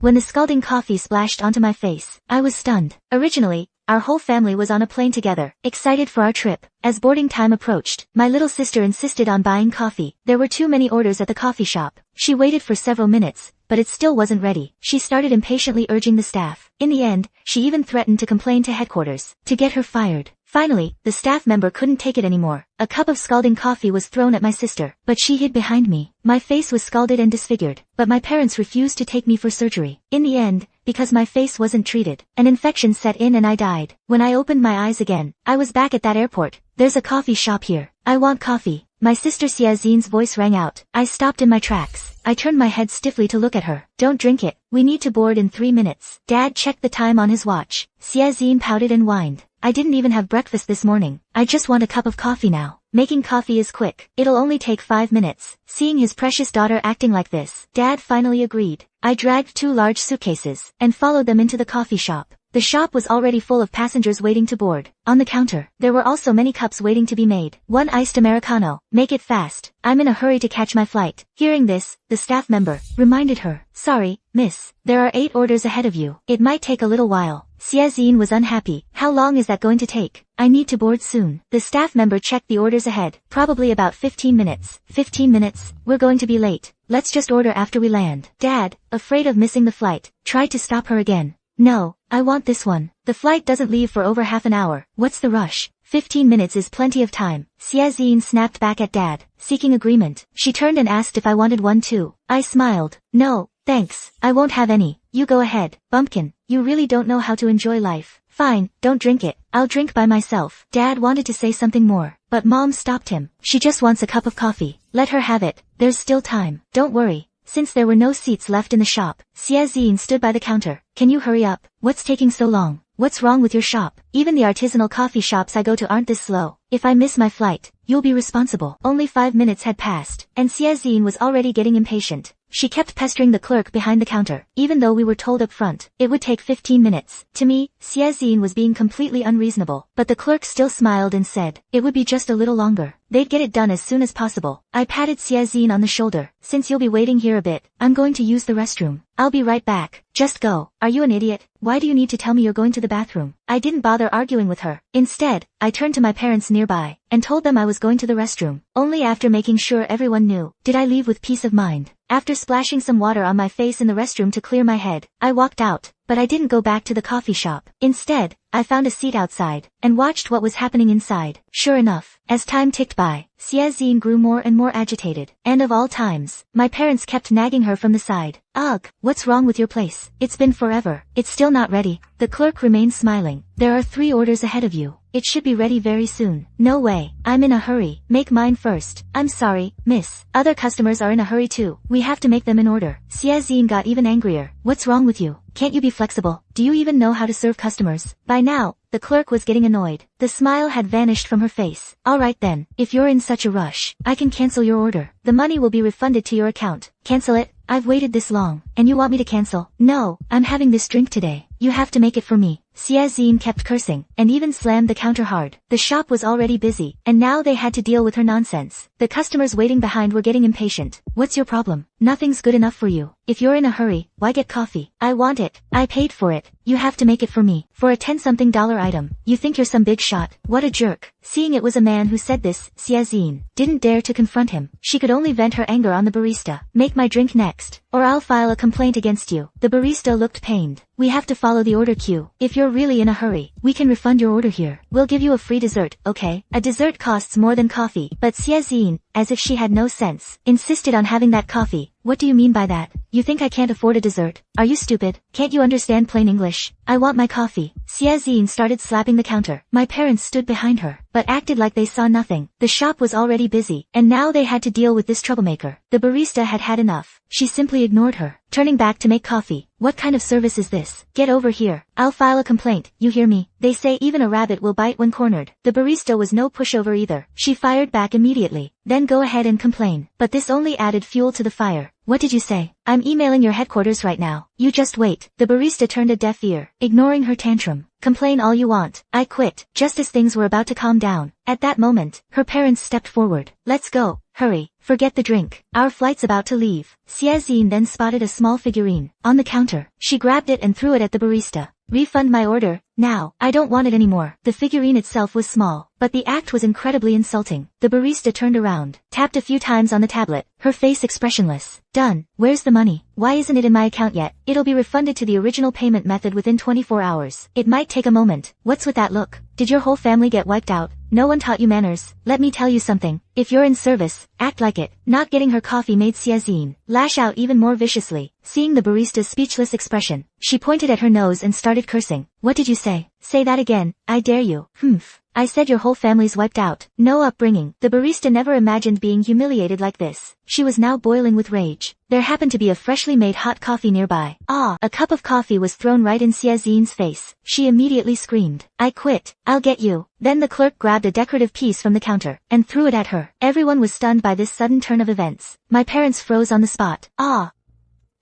when the scalding coffee splashed onto my face. I was stunned. Originally, our whole family was on a plane together, excited for our trip. As boarding time approached, my little sister insisted on buying coffee. There were too many orders at the coffee shop. She waited for several minutes, but it still wasn't ready. She started impatiently urging the staff. In the end, she even threatened to complain to headquarters, to get her fired. Finally, the staff member couldn't take it anymore. A cup of scalding coffee was thrown at my sister, but she hid behind me. My face was scalded and disfigured, but my parents refused to take me for surgery. In the end, because my face wasn't treated, an infection set in and I died. When I opened my eyes again, I was back at that airport. There's a coffee shop here. I want coffee. My sister Xiaozin's voice rang out. I stopped in my tracks. I turned my head stiffly to look at her. Don't drink it. We need to board in 3 minutes. Dad checked the time on his watch. Xiaozin pouted and whined. I didn't even have breakfast this morning. I just want a cup of coffee now. Making coffee is quick. It'll only take 5 minutes. Seeing his precious daughter acting like this, Dad finally agreed. I dragged 2 large suitcases and followed them into the coffee shop. The shop was already full of passengers waiting to board. On the counter, there were also many cups waiting to be made. 1 iced Americano. Make it fast. I'm in a hurry to catch my flight. Hearing this, the staff member reminded her. Sorry, miss. There are 8 orders ahead of you. It might take a little while. Xiaozin was unhappy. How long is that going to take? I need to board soon. The staff member checked the orders ahead. Probably about 15 minutes. 15 minutes? We're going to be late. Let's just order after we land. Dad, afraid of missing the flight, tried to stop her again. No, I want this one. The flight doesn't leave for over half an hour. What's the rush? 15 minutes is plenty of time. Xiaozin snapped back at Dad, seeking agreement. She turned and asked if I wanted one too. I smiled. No, thanks. I won't have any. You go ahead. Bumpkin, you really don't know how to enjoy life. Fine, don't drink it. I'll drink by myself. Dad wanted to say something more, but Mom stopped him. She just wants a cup of coffee. Let her have it. There's still time. Don't worry. Since there were no seats left in the shop, Xiaozin stood by the counter. Can you hurry up? What's taking so long? What's wrong with your shop? Even the artisanal coffee shops I go to aren't this slow. If I miss my flight, you'll be responsible. Only 5 minutes had passed, and Xiaozin was already getting impatient. She kept pestering the clerk behind the counter, even though we were told up front it would take 15 minutes. To me, Xiaozin was being completely unreasonable, but the clerk still smiled and said, it would be just a little longer. They'd get it done as soon as possible. I patted Xiaozin on the shoulder. Since you'll be waiting here a bit, I'm going to use the restroom. I'll be right back. Just go. Are you an idiot? Why do you need to tell me you're going to the bathroom? I didn't bother arguing with her. Instead, I turned to my parents nearby and told them I was going to the restroom. Only after making sure everyone knew did I leave with peace of mind. After splashing some water on my face in the restroom to clear my head, I walked out, but I didn't go back to the coffee shop. Instead, I found a seat outside and watched what was happening inside. Sure enough, as time ticked by, Xiaozin grew more and more agitated. And of all times, my parents kept nagging her from the side. Ugh, what's wrong with your place? It's been forever. It's still not ready. The clerk remained smiling. There are 3 orders ahead of you. It should be ready very soon. No way. I'm in a hurry. Make mine first. I'm sorry, miss. Other customers are in a hurry too. We have to make them in order. Xiaozin got even angrier. What's wrong with you? Can't you be flexible? Do you even know how to serve customers? By now, the clerk was getting annoyed. The smile had vanished from her face. Alright then, if you're in such a rush, I can cancel your order. The money will be refunded to your account. Cancel it? I've waited this long, and you want me to cancel? No, I'm having this drink today. You have to make it for me. Xiaozin kept cursing, and even slammed the counter hard. The shop was already busy, and now they had to deal with her nonsense. The customers waiting behind were getting impatient. What's your problem? Nothing's good enough for you. If you're in a hurry, why get coffee? I want it. I paid for it. You have to make it for me. For a $10-something item. You think you're some big shot? What a jerk. Seeing it was a man who said this, Xiaozin didn't dare to confront him. She could only vent her anger on the barista. Make my drink next, or I'll file a complaint against you. The barista looked pained. We have to follow the order queue. If you're really in a hurry, we can refund your order here. We'll give you a free dessert, okay? A dessert costs more than coffee. But Xiaozin, as if she had no sense, insisted on having that coffee. What do you mean by that? You think I can't afford a dessert? Are you stupid? Can't you understand plain English? I want my coffee. Xiaozin started slapping the counter. My parents stood behind her, but acted like they saw nothing. The shop was already busy, and now they had to deal with this troublemaker. The barista had had enough. She simply ignored her, turning back to make coffee. What kind of service is this? Get over here. I'll file a complaint. You hear me? They say even a rabbit will bite when cornered. The barista was no pushover either. She fired back immediately. Then go ahead and complain. But this only added fuel to the fire. What did you say? I'm emailing your headquarters right now. You just wait. The barista turned a deaf ear, ignoring her tantrum. Complain all you want. I quit. Just as things were about to calm down, at that moment, her parents stepped forward. Let's go. Hurry, forget the drink. Our flight's about to leave. Xiaozin then spotted a small figurine on the counter. She grabbed it and threw it at the barista. Refund my order, now. I don't want it anymore. The figurine itself was small, but the act was incredibly insulting. The barista turned around, tapped a few times on the tablet, her face expressionless. Done. Where's the money? Why isn't it in my account yet? It'll be refunded to the original payment method within 24 hours. It might take a moment. What's with that look? Did your whole family get wiped out? No one taught you manners. Let me tell you something. If you're in service, act like it. Not getting her coffee made Xiaozin lash out even more viciously. Seeing the barista's speechless expression, she pointed at her nose and started cursing. What did you say? Say that again. I dare you. Humph. I said your whole family's wiped out. No upbringing. The barista never imagined being humiliated like this. She was now boiling with rage. There happened to be a freshly made hot coffee nearby. A cup of coffee was thrown right in Xiaozin's face. She immediately screamed. I quit. I'll get you. Then the clerk grabbed a decorative piece from the counter and threw it at her. Everyone was stunned by this sudden turn of events. My parents froze on the spot.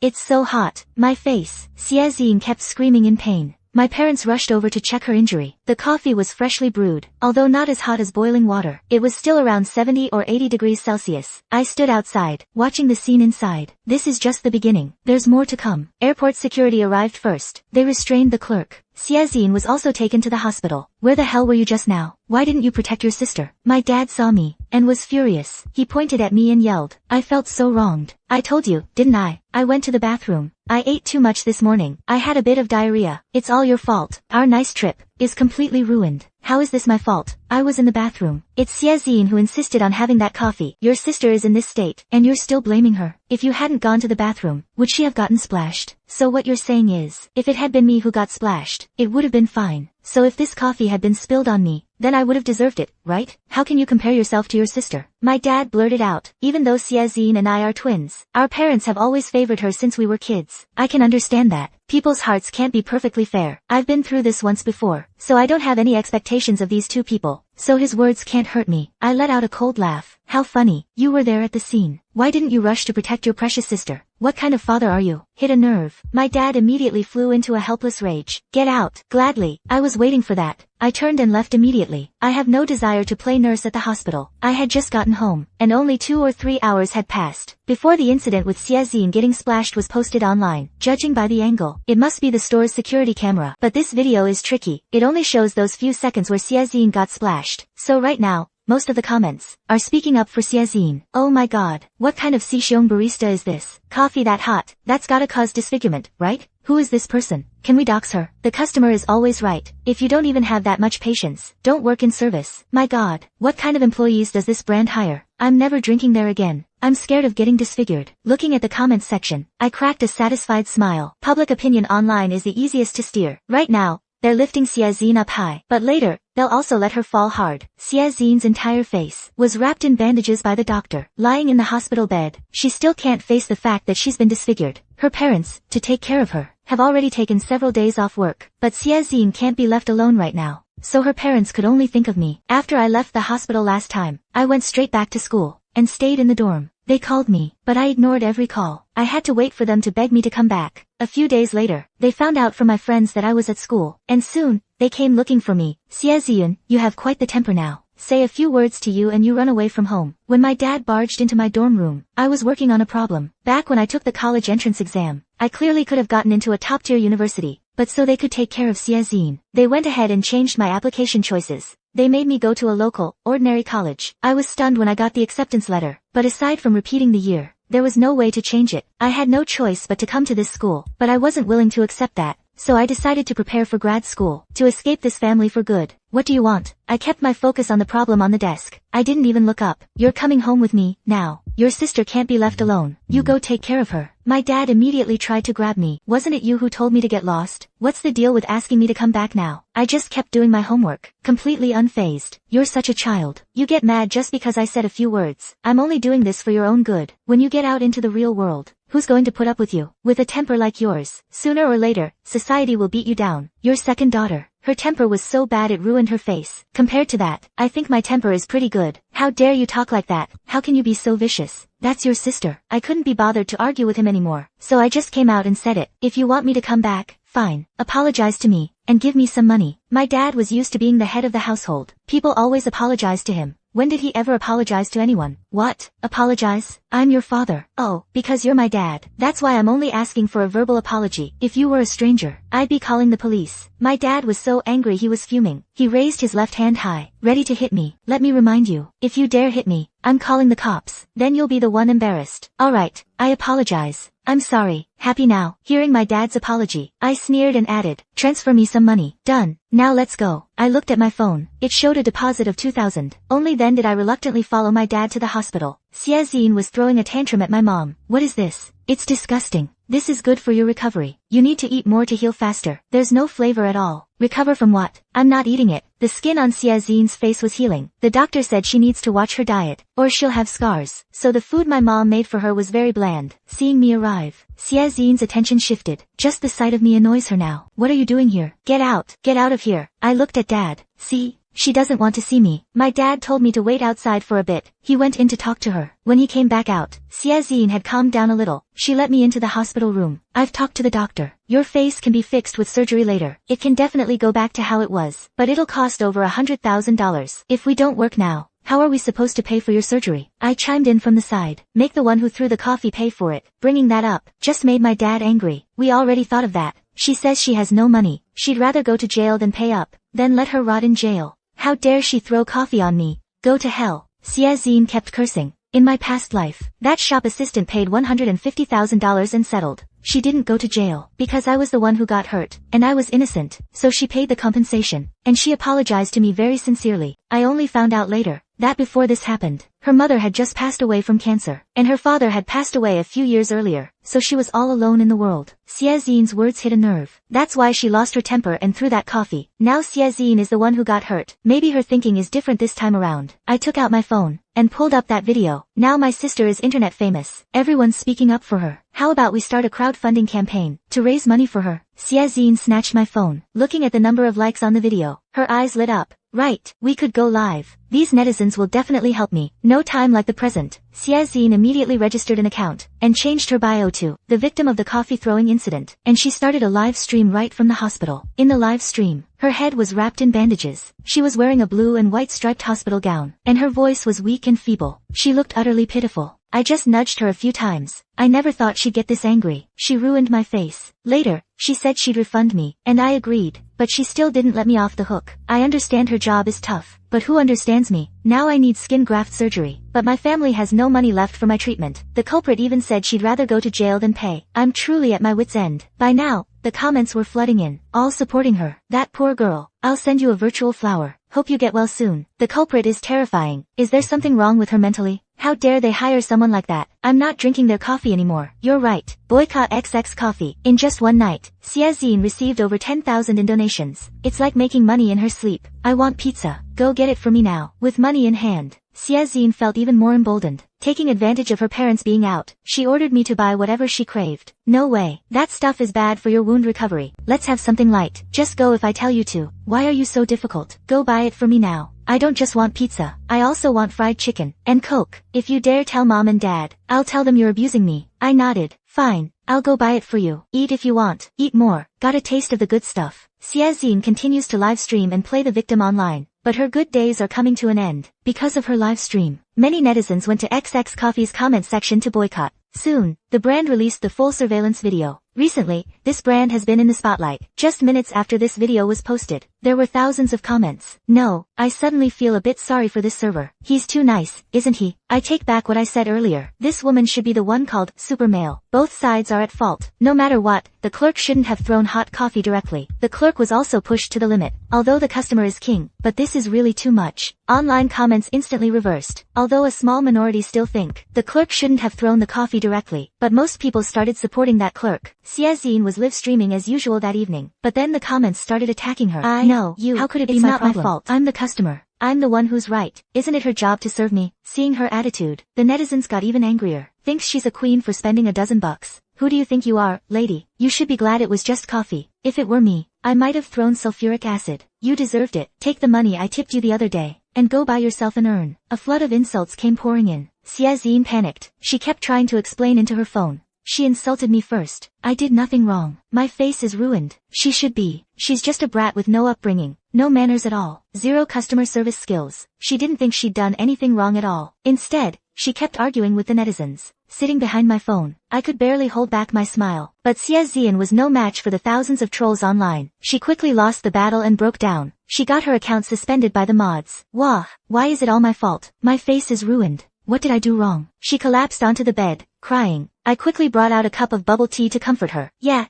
It's so hot. My face. Xiaozin kept screaming in pain. My parents rushed over to check her injury. The coffee was freshly brewed, although not as hot as boiling water. It was still around 70 or 80 degrees Celsius. I stood outside, watching the scene inside. This is just the beginning. There's more to come. Airport security arrived first. They restrained the clerk. Xiaozin was also taken to the hospital. Where the hell were you just now? Why didn't you protect your sister? My dad saw me, and was furious. He pointed at me and yelled. I felt so wronged. I told you, didn't I? I went to the bathroom. I ate too much this morning. I had a bit of diarrhea. It's all your fault. Our nice trip is completely ruined. How is this my fault? I was in the bathroom. It's Xiaozin who insisted on having that coffee. Your sister is in this state, and you're still blaming her. If you hadn't gone to the bathroom, would she have gotten splashed? So what you're saying is, if it had been me who got splashed, it would have been fine. So if this coffee had been spilled on me, then I would have deserved it, right? How can you compare yourself to your sister? My dad blurted out. Even though Xiaozin and I are twins, our parents have always favored her since we were kids. I can understand that. People's hearts can't be perfectly fair. I've been through this once before, so I don't have any expectations of these two people. So his words can't hurt me. I let out a cold laugh. How funny. You were there at the scene. Why didn't you rush to protect your precious sister? What kind of father are you? Hit a nerve. My dad immediately flew into a helpless rage. Get out. Gladly. I was waiting for that. I turned and left immediately. I have no desire to play nurse at the hospital. I had just gotten home, and only 2 or 3 hours had passed before the incident with Xiaozin getting splashed was posted online. Judging by the angle, it must be the store's security camera. But this video is tricky. It only shows those few seconds where Xiaozin got splashed. So right now, most of the comments are speaking up for Xiaozin. Oh my god, what kind of Sixiong barista is this? Coffee that hot? That's gotta cause disfigurement, right? Who is this person? Can we dox her? The customer is always right. If you don't even have that much patience, don't work in service. My god, what kind of employees does this brand hire? I'm never drinking there again. I'm scared of getting disfigured. Looking at the comments section, I cracked a satisfied smile. Public opinion online is the easiest to steer. Right now, they're lifting Xiaozin up high, but later, they'll also let her fall hard. Xiaozin's entire face was wrapped in bandages by the doctor. Lying in the hospital bed, she still can't face the fact that she's been disfigured. Her parents, to take care of her, have already taken several days off work, but Xiaozin can't be left alone right now. So her parents could only think of me. After I left the hospital last time, I went straight back to school and stayed in the dorm. They called me, but I ignored every call. I had to wait for them to beg me to come back. A few days later, they found out from my friends that I was at school, and soon, they came looking for me. Xiaozin, you have quite the temper now. Say a few words to you and you run away from home. When my dad barged into my dorm room, I was working on a problem. Back when I took the college entrance exam, I clearly could have gotten into a top-tier university, but so they could take care of Xiaozin, they went ahead and changed my application choices. They made me go to a local, ordinary college. I was stunned when I got the acceptance letter, but aside from repeating the year, there was no way to change it. I had no choice but to come to this school, but I wasn't willing to accept that. So I decided to prepare for grad school, to escape this family for good. What do you want? I kept my focus on the problem on the desk. I didn't even look up. You're coming home with me, now. Your sister can't be left alone. You go take care of her. My dad immediately tried to grab me. Wasn't it you who told me to get lost? What's the deal with asking me to come back now? I just kept doing my homework, completely unfazed. You're such a child. You get mad just because I said a few words. I'm only doing this for your own good. When you get out into the real world, who's going to put up with you? With a temper like yours, sooner or later, society will beat you down. Your second daughter. Her temper was so bad it ruined her face. Compared to that, I think my temper is pretty good. How dare you talk like that? How can you be so vicious? That's your sister. I couldn't be bothered to argue with him anymore, so I just came out and said it. If you want me to come back, fine. Apologize to me, and give me some money. My dad was used to being the head of the household. People always apologized to him. When did he ever apologize to anyone? What? Apologize? I'm your father. Oh, because you're my dad. That's why I'm only asking for a verbal apology. If you were a stranger, I'd be calling the police. My dad was so angry he was fuming. He raised his left hand high, ready to hit me. Let me remind you, if you dare hit me, I'm calling the cops. Then you'll be the one embarrassed. Alright, I apologize. I'm sorry. Happy now. Hearing my dad's apology, I sneered and added, transfer me some money. Done. Now let's go. I looked at my phone. It showed a deposit of 2,000. Only then did I reluctantly follow my dad to the hospital. Xiaozine was throwing a tantrum at my mom. What is this? It's disgusting. This is good for your recovery. You need to eat more to heal faster. There's no flavor at all. Recover from what? I'm not eating it. The skin on Xiaozine's face was healing. The doctor said she needs to watch her diet, or she'll have scars. So the food my mom made for her was very bland. Seeing me arrive, Xiaozine's attention shifted. Just the sight of me annoys her now. What are you doing here? Get out. Get out of here. I looked at Dad. See? She doesn't want to see me. My dad told me to wait outside for a bit. He went in to talk to her. When he came back out, Xiaozine had calmed down a little. She let me into the hospital room. I've talked to the doctor. Your face can be fixed with surgery later. It can definitely go back to how it was. But it'll cost over $100,000. If we don't work now, how are we supposed to pay for your surgery? I chimed in from the side. Make the one who threw the coffee pay for it. Bringing that up just made my dad angry. We already thought of that. She says she has no money. She'd rather go to jail than pay up. Then let her rot in jail. How dare she throw coffee on me? Go to hell. Xiaozine kept cursing. In my past life, that shop assistant paid $150,000 and settled. She didn't go to jail because I was the one who got hurt, and I was innocent, so she paid the compensation, and she apologized to me very sincerely. I only found out later that before this happened, her mother had just passed away from cancer, and her father had passed away a few years earlier, so she was all alone in the world. Xiaozine's words hit a nerve. That's why she lost her temper and threw that coffee. Now Xiaozine is the one who got hurt. Maybe her thinking is different this time around. I took out my phone and pulled up that video. Now my sister is internet famous. Everyone's speaking up for her. How about we start a crowdfunding campaign to raise money for her? Xiaozine snatched my phone. Looking at the number of likes on the video, her eyes lit up. Right, we could go live. These netizens will definitely help me. No time like the present. Xiaozine immediately registered an account and changed her bio to the victim of the coffee throwing incident, and she started a live stream right from the hospital. In the live stream, her head was wrapped in bandages. She was wearing a blue and white striped hospital gown, and her voice was weak and feeble. She looked utterly pitiful. I just nudged her a few times. I never thought she'd get this angry. She ruined my face. Later, she said she'd refund me, and I agreed, but she still didn't let me off the hook. I understand her job is tough, but who understands me? Now I need skin graft surgery, but my family has no money left for my treatment. The culprit even said she'd rather go to jail than pay. I'm truly at my wit's end. By now, the comments were flooding in, all supporting her. That poor girl. I'll send you a virtual flower. Hope you get well soon. The culprit is terrifying. Is there something wrong with her mentally? How dare they hire someone like that? I'm not drinking their coffee anymore. You're right. Boycott XX coffee. In just one night, Xiaozine received over 10,000 in donations. It's like making money in her sleep. I want pizza. Go get it for me now. With money in hand, Xiaozine felt even more emboldened. Taking advantage of her parents being out, she ordered me to buy whatever she craved. No way. That stuff is bad for your wound recovery. Let's have something light. Just go if I tell you to. Why are you so difficult? Go buy it for me now. I don't just want pizza. I also want fried chicken and Coke. If you dare tell mom and dad, I'll tell them you're abusing me. I nodded. Fine. I'll go buy it for you. Eat if you want. Eat more. Got a taste of the good stuff. Xiaozine continues to live stream and play the victim online, but her good days are coming to an end. Because of her live stream, many netizens went to XX Coffee's comment section to boycott. Soon, the brand released the full surveillance video. Recently, this brand has been in the spotlight. Just minutes after this video was posted, there were thousands of comments. No, I suddenly feel a bit sorry for this server. He's too nice, isn't he? I take back what I said earlier. This woman should be the one called super male. Both sides are at fault. No matter what, the clerk shouldn't have thrown hot coffee directly. The clerk was also pushed to the limit. Although the customer is king, but this is really too much. Online comments instantly reversed. Although a small minority still think the clerk shouldn't have thrown the coffee directly, but most people started supporting that clerk. Xiaozine was live streaming as usual that evening, but then the comments started attacking her. How could it be my problem? It's not my fault. I'm the customer. I'm the one who's right. Isn't it her job to serve me? Seeing her attitude, the netizens got even angrier. Thinks she's a queen for spending $12. Who do you think you are, lady? You should be glad it was just coffee. If it were me, I might have thrown sulfuric acid. You deserved it. Take the money I tipped you the other day, and go buy yourself an urn. A flood of insults came pouring in. Xiaozine panicked. She kept trying to explain into her phone. She insulted me first. I did nothing wrong. My face is ruined. She should be. She's just a brat with no upbringing, no manners at all, zero customer service skills. She didn't think she'd done anything wrong at all. Instead, she kept arguing with the netizens. Sitting behind my phone, I could barely hold back my smile. But Xiazian was no match for the thousands of trolls online. She quickly lost the battle and broke down. She got her account suspended by the mods. Why is it all my fault? My face is ruined. What did I do wrong? She collapsed onto the bed, crying. I quickly brought out a cup of bubble tea to comfort her. Yeah,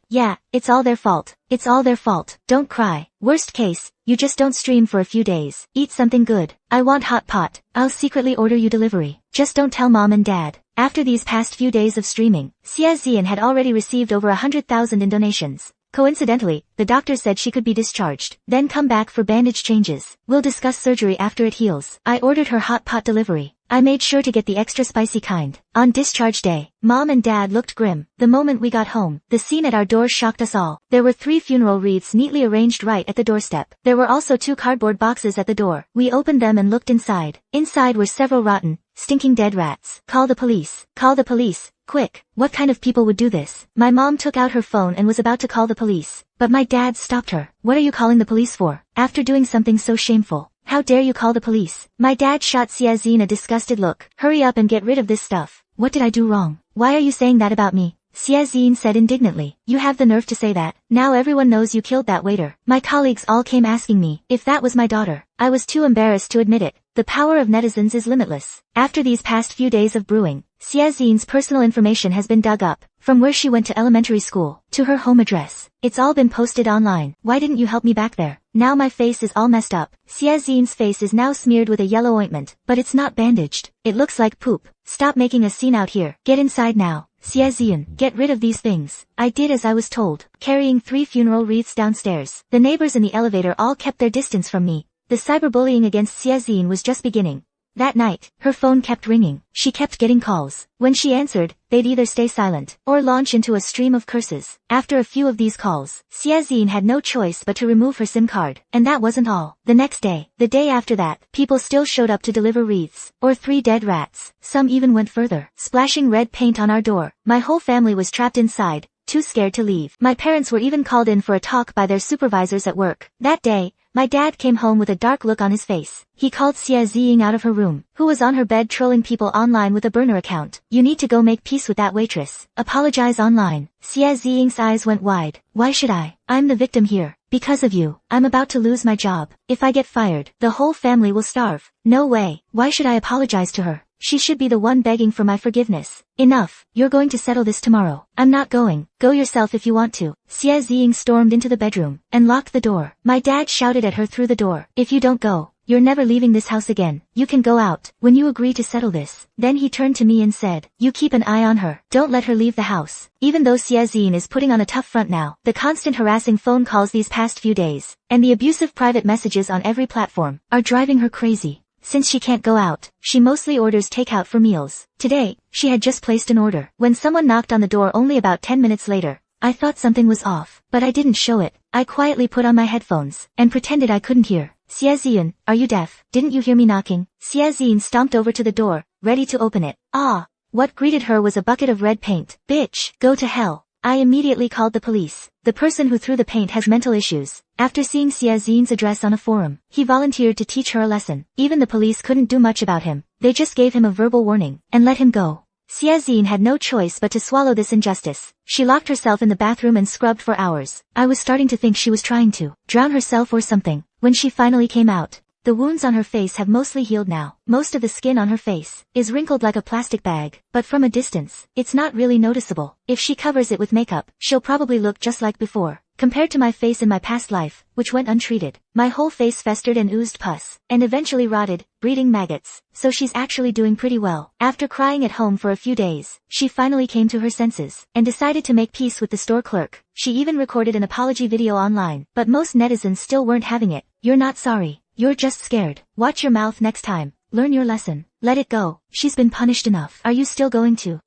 it's all their fault. It's all their fault. Don't cry. Worst case, you just don't stream for a few days. Eat something good. I want hot pot. I'll secretly order you delivery. Just don't tell mom and dad. After these past few days of streaming, Xiazian had already received over 100,000 in donations. Coincidentally, the doctor said she could be discharged, then come back for bandage changes. We'll discuss surgery after it heals. I ordered her hot pot delivery. I made sure to get the extra spicy kind. On discharge day, mom and dad looked grim. The moment we got home, the scene at our door shocked us all. There were 3 funeral wreaths neatly arranged right at the doorstep. There were also 2 cardboard boxes at the door. We opened them and looked inside. Inside were several rotten, stinking dead rats. Call the police. Call the police. Quick. What kind of people would do this? My mom took out her phone and was about to call the police. But my dad stopped her. What are you calling the police for? After doing something so shameful. How dare you call the police? My dad shot Xiazian a disgusted look. Hurry up and get rid of this stuff. What did I do wrong? Why are you saying that about me? Xiazian said indignantly. You have the nerve to say that. Now everyone knows you killed that waiter. My colleagues all came asking me if that was my daughter. I was too embarrassed to admit it. The power of netizens is limitless. After these past few days of brewing, Xiazian's personal information has been dug up, from where she went to elementary school, to her home address. It's all been posted online. Why didn't you help me back there? Now my face is all messed up. Xiazian's face is now smeared with a yellow ointment, but it's not bandaged. It looks like poop. Stop making a scene out here. Get inside now. Xiazian, get rid of these things. I did as I was told, carrying 3 funeral wreaths downstairs. The neighbors in the elevator all kept their distance from me. The cyberbullying against Xiazian was just beginning. That night, her phone kept ringing. She kept getting calls. When she answered, they'd either stay silent or launch into a stream of curses. After a few of these calls, Xiazian had no choice but to remove her SIM card. And that wasn't all. The next day, the day after that, people still showed up to deliver wreaths, or 3 dead rats. Some even went further, splashing red paint on our door. My whole family was trapped inside, too scared to leave. My parents were even called in for a talk by their supervisors at work. That day, my dad came home with a dark look on his face. He called Xiazian out of her room, who was on her bed trolling people online with a burner account. You need to go make peace with that waitress. Apologize online. Xiazian's eyes went wide. Why should I? I'm the victim here. Because of you, I'm about to lose my job. If I get fired, the whole family will starve. No way. Why should I apologize to her? She should be the one begging for my forgiveness. Enough. You're going to settle this tomorrow. I'm not going. Go yourself if you want to. Xiazian stormed into the bedroom and locked the door. My dad shouted at her through the door. If you don't go, you're never leaving this house again. You can go out when you agree to settle this. Then he turned to me and said, you keep an eye on her. Don't let her leave the house. Even though Xiazian is putting on a tough front now, the constant harassing phone calls these past few days, and the abusive private messages on every platform, are driving her crazy. Since she can't go out, she mostly orders takeout for meals. Today, she had just placed an order. When someone knocked on the door only about 10 minutes later, I thought something was off, but I didn't show it. I quietly put on my headphones and pretended I couldn't hear. Xiazian, are you deaf? Didn't you hear me knocking? Xiazian stomped over to the door, ready to open it. What greeted her was a bucket of red paint. Bitch, go to hell. I immediately called the police. The person who threw the paint has mental issues. After seeing Xiazian's address on a forum, he volunteered to teach her a lesson. Even the police couldn't do much about him. They just gave him a verbal warning and let him go. Xiazian had no choice but to swallow this injustice. She locked herself in the bathroom and scrubbed for hours. I was starting to think she was trying to drown herself or something. When she finally came out, the wounds on her face have mostly healed now. Most of the skin on her face is wrinkled like a plastic bag, but from a distance, it's not really noticeable. If she covers it with makeup, she'll probably look just like before. Compared to my face in my past life, which went untreated, my whole face festered and oozed pus, and eventually rotted, breeding maggots. So she's actually doing pretty well. After crying at home for a few days, she finally came to her senses, and decided to make peace with the store clerk. She even recorded an apology video online, but most netizens still weren't having it. You're not sorry. You're just scared. Watch your mouth next time. Learn your lesson. Let it go. She's been punished enough. Are you still going to?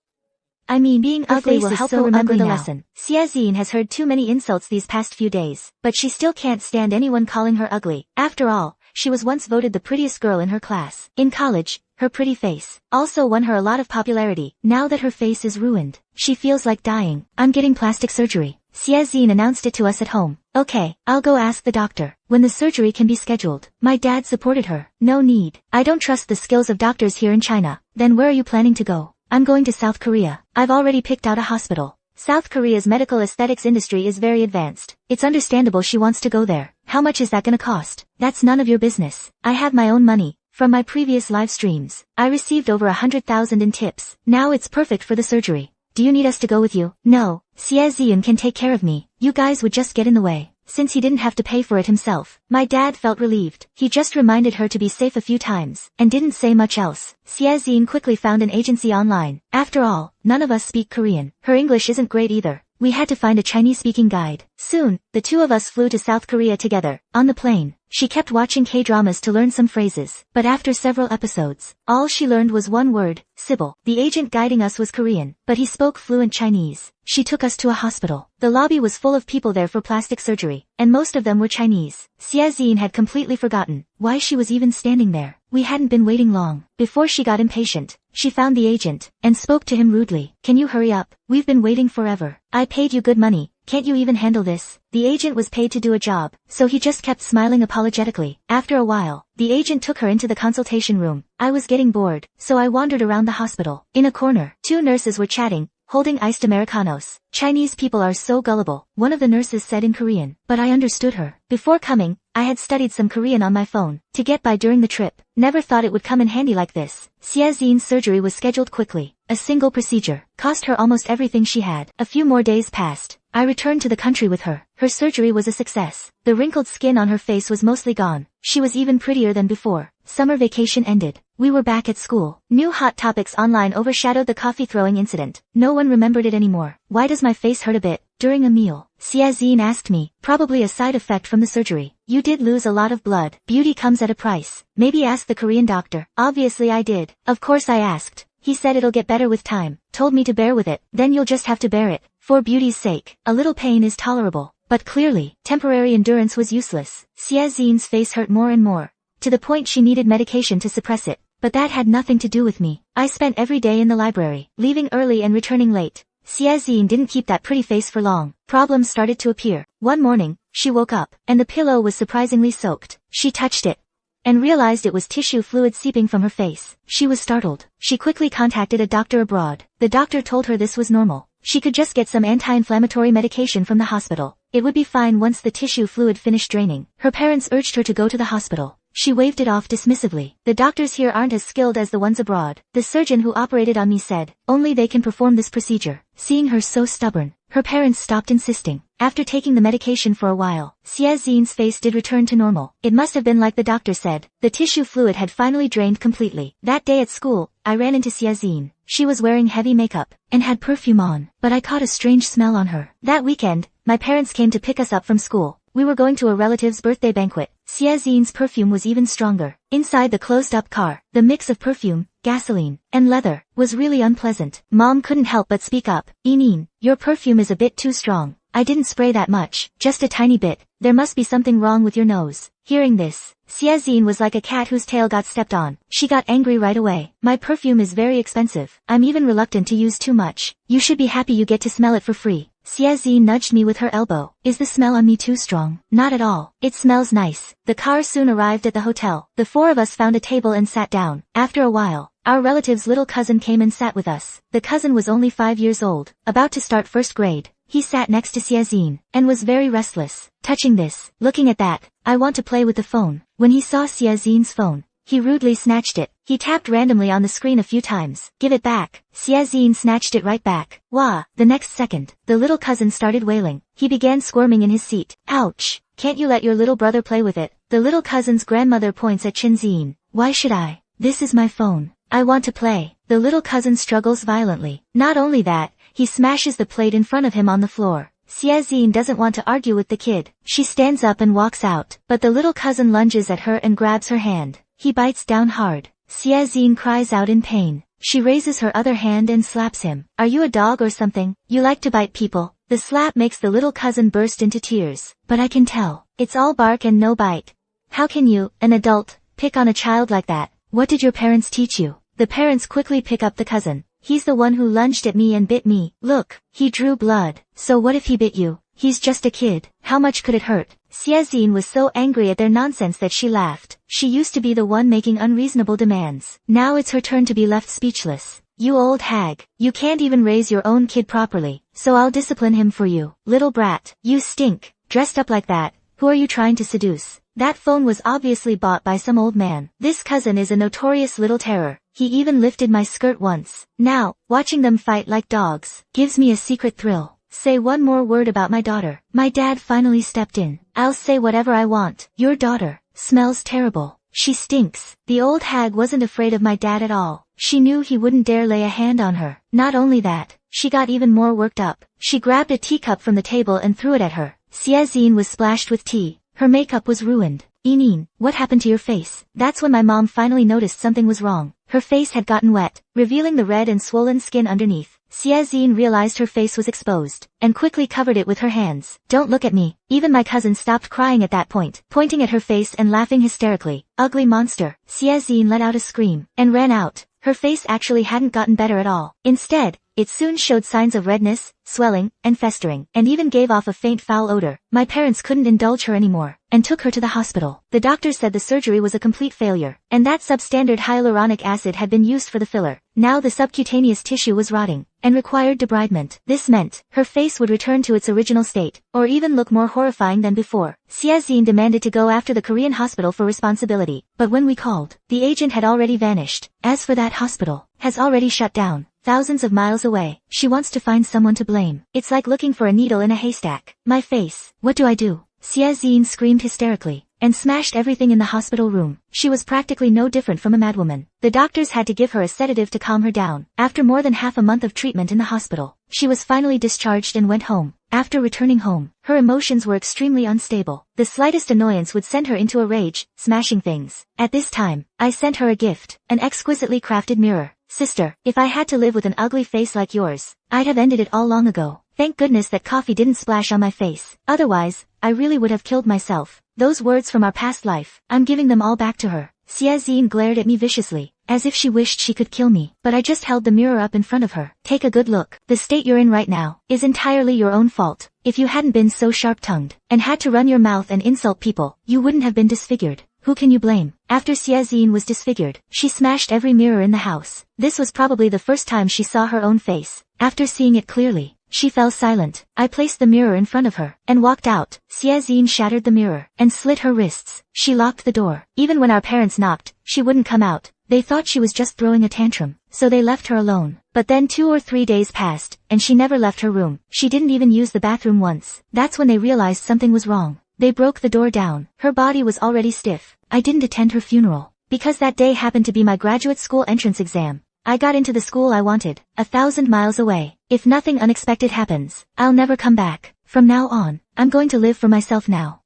I mean, being ugly will help her remember the lesson. Xiazian has heard too many insults these past few days, but she still can't stand anyone calling her ugly. After all, she was once voted the prettiest girl in her class. In college, her pretty face also won her a lot of popularity. Now that her face is ruined, she feels like dying. I'm getting plastic surgery. Xiaozine announced it to us at home. Okay, I'll go ask the doctor when the surgery can be scheduled. My dad supported her. No need. I don't trust the skills of doctors here in China. Then where are you planning to go? I'm going to South Korea. I've already picked out a hospital. South Korea's medical aesthetics industry is very advanced. It's understandable she wants to go there. How much is that gonna cost? That's none of your business. I have my own money. From my previous live streams, I received over 100,000 in tips. Now it's perfect for the surgery. Do you need us to go with you? No, Xiaozine can take care of me. You guys would just get in the way. Since he didn't have to pay for it himself, my dad felt relieved. He just reminded her to be safe a few times, and didn't say much else. Xiaozine quickly found an agency online. After all, none of us speak Korean. Her English isn't great either. We had to find a Chinese-speaking guide. Soon, the two of us flew to South Korea together. On the plane, she kept watching K-dramas to learn some phrases, but after several episodes, all she learned was one word, Sybil. The agent guiding us was Korean, but he spoke fluent Chinese. She took us to a hospital. The lobby was full of people there for plastic surgery, and most of them were Chinese. Xiaozine had completely forgotten why she was even standing there. We hadn't been waiting long. Before she got impatient, she found the agent, and spoke to him rudely. Can you hurry up? We've been waiting forever. I paid you good money. Can't you even handle this? The agent was paid to do a job, so he just kept smiling apologetically. After a while, the agent took her into the consultation room. I was getting bored, so I wandered around the hospital. In a corner, two nurses were chatting, holding iced Americanos. Chinese people are so gullible, one of the nurses said in Korean, but I understood her. Before coming, I had studied some Korean on my phone, to get by during the trip. Never thought it would come in handy like this. Xiaozine's surgery was scheduled quickly. A single procedure cost her almost everything she had. A few more days passed. I returned to the country with her. Her surgery was a success. The wrinkled skin on her face was mostly gone. She was even prettier than before. Summer vacation ended. We were back at school. New hot topics online overshadowed the coffee throwing incident. No one remembered it anymore. Why does my face hurt a bit? During a meal, Xiaozine asked me, probably a side effect from the surgery. You did lose a lot of blood. Beauty comes at a price. Maybe ask the Korean doctor. Obviously I did. Of course I asked. He said it'll get better with time. Told me to bear with it. Then you'll just have to bear it. For beauty's sake, a little pain is tolerable. But clearly, temporary endurance was useless. Xiaozine's face hurt more and more, to the point she needed medication to suppress it. But that had nothing to do with me. I spent every day in the library, leaving early and returning late. Xiaozine didn't keep that pretty face for long. Problems started to appear. One morning, she woke up, and the pillow was surprisingly soaked. She touched it, and realized it was tissue fluid seeping from her face. She was startled. She quickly contacted a doctor abroad. The doctor told her this was normal. She could just get some anti-inflammatory medication from the hospital. It would be fine once the tissue fluid finished draining. Her parents urged her to go to the hospital. She waved it off dismissively. The doctors here aren't as skilled as the ones abroad. The surgeon who operated on me said, only they can perform this procedure. Seeing her so stubborn, her parents stopped insisting. After taking the medication for a while, Xiaozine's face did return to normal. It must have been like the doctor said. The tissue fluid had finally drained completely. That day at school, I ran into Xiaozine. She was wearing heavy makeup, and had perfume on, but I caught a strange smell on her. That weekend, my parents came to pick us up from school. We were going to a relative's birthday banquet. Xiaozine's perfume was even stronger. Inside the closed-up car, the mix of perfume, gasoline, and leather was really unpleasant. Mom couldn't help but speak up. Eneen, your perfume is a bit too strong. I didn't spray that much, just a tiny bit. There must be something wrong with your nose. Hearing this, Xiaozine was like a cat whose tail got stepped on. She got angry right away. My perfume is very expensive. I'm even reluctant to use too much. You should be happy you get to smell it for free. Xiaozine nudged me with her elbow. Is the smell on me too strong? Not at all. It smells nice. The car soon arrived at the hotel. The four of us found a table and sat down. After a while, our relative's little cousin came and sat with us. The cousin was only 5 years old, about to start first grade. He sat next to Xiaozine, and was very restless. Touching this, looking at that, I want to play with the phone. When he saw Xiaozine's phone, he rudely snatched it. He tapped randomly on the screen a few times. Give it back. Xiaozine snatched it right back. Wah! The next second, the little cousin started wailing. He began squirming in his seat. Ouch! Can't you let your little brother play with it? The little cousin's grandmother points at Chinzine. Why should I? This is my phone. I want to play. The little cousin struggles violently. Not only that, he smashes the plate in front of him on the floor. Xiaozine doesn't want to argue with the kid. She stands up and walks out, but the little cousin lunges at her and grabs her hand. He bites down hard. Xiaozine cries out in pain. She raises her other hand and slaps him. Are you a dog or something? You like to bite people? The slap makes the little cousin burst into tears. But I can tell. It's all bark and no bite. How can you, an adult, pick on a child like that? What did your parents teach you? The parents quickly pick up the cousin. He's the one who lunged at me and bit me. Look, he drew blood. So what if he bit you? He's just a kid. How much could it hurt? Xiaxin was so angry at their nonsense that she laughed. She used to be the one making unreasonable demands. Now it's her turn to be left speechless. You old hag. You can't even raise your own kid properly, so I'll discipline him for you. Little brat. You stink. Dressed up like that. Who are you trying to seduce? That phone was obviously bought by some old man. This cousin is a notorious little terror. He even lifted my skirt once. Now, watching them fight like dogs gives me a secret thrill. Say one more word about my daughter. My dad finally stepped in. I'll say whatever I want. Your daughter smells terrible. She stinks. The old hag wasn't afraid of my dad at all. She knew he wouldn't dare lay a hand on her. Not only that, she got even more worked up. She grabbed a teacup from the table and threw it at her. Xiaxin was splashed with tea. Her makeup was ruined. Enin, what happened to your face? That's when my mom finally noticed something was wrong. Her face had gotten wet, revealing the red and swollen skin underneath. Xiaxin realized her face was exposed, and quickly covered it with her hands. Don't look at me. Even my cousin stopped crying at that point, pointing at her face and laughing hysterically. Ugly monster. Xiaxin let out a scream, and ran out. Her face actually hadn't gotten better at all. Instead, it soon showed signs of redness, swelling, and festering, and even gave off a faint foul odor. My parents couldn't indulge her anymore, and took her to the hospital. The doctor said the surgery was a complete failure, and that substandard hyaluronic acid had been used for the filler. Now the subcutaneous tissue was rotting, and required debridement. This meant her face would return to its original state, or even look more horrifying than before. Xiaxin demanded to go after the Korean hospital for responsibility, but when we called, the agent had already vanished. As for that hospital, has already shut down. Thousands of miles away. She wants to find someone to blame. It's like looking for a needle in a haystack. My face. What do I do? Xiaxin screamed hysterically, and smashed everything in the hospital room. She was practically no different from a madwoman. The doctors had to give her a sedative to calm her down. After more than half a month of treatment in the hospital, she was finally discharged and went home. After returning home, her emotions were extremely unstable. The slightest annoyance would send her into a rage, smashing things. At this time, I sent her a gift, an exquisitely crafted mirror. Sister, if I had to live with an ugly face like yours, I'd have ended it all long ago. Thank goodness that coffee didn't splash on my face. Otherwise, I really would have killed myself. Those words from our past life, I'm giving them all back to her. Xiaxin glared at me viciously, as if she wished she could kill me. But I just held the mirror up in front of her. Take a good look. The state you're in right now is entirely your own fault. If you hadn't been so sharp-tongued, and had to run your mouth and insult people, you wouldn't have been disfigured. Who can you blame? After Xiaxin was disfigured, she smashed every mirror in the house. This was probably the first time she saw her own face. After seeing it clearly, she fell silent. I placed the mirror in front of her, and walked out. Xiaxin shattered the mirror, and slit her wrists. She locked the door. Even when our parents knocked, she wouldn't come out. They thought she was just throwing a tantrum, so they left her alone. But then 2 or 3 days passed, and she never left her room. She didn't even use the bathroom once. That's when they realized something was wrong. They broke the door down. Her body was already stiff. I didn't attend her funeral, because that day happened to be my graduate school entrance exam. I got into the school I wanted, 1,000 miles away. If nothing unexpected happens, I'll never come back. From now on, I'm going to live for myself now.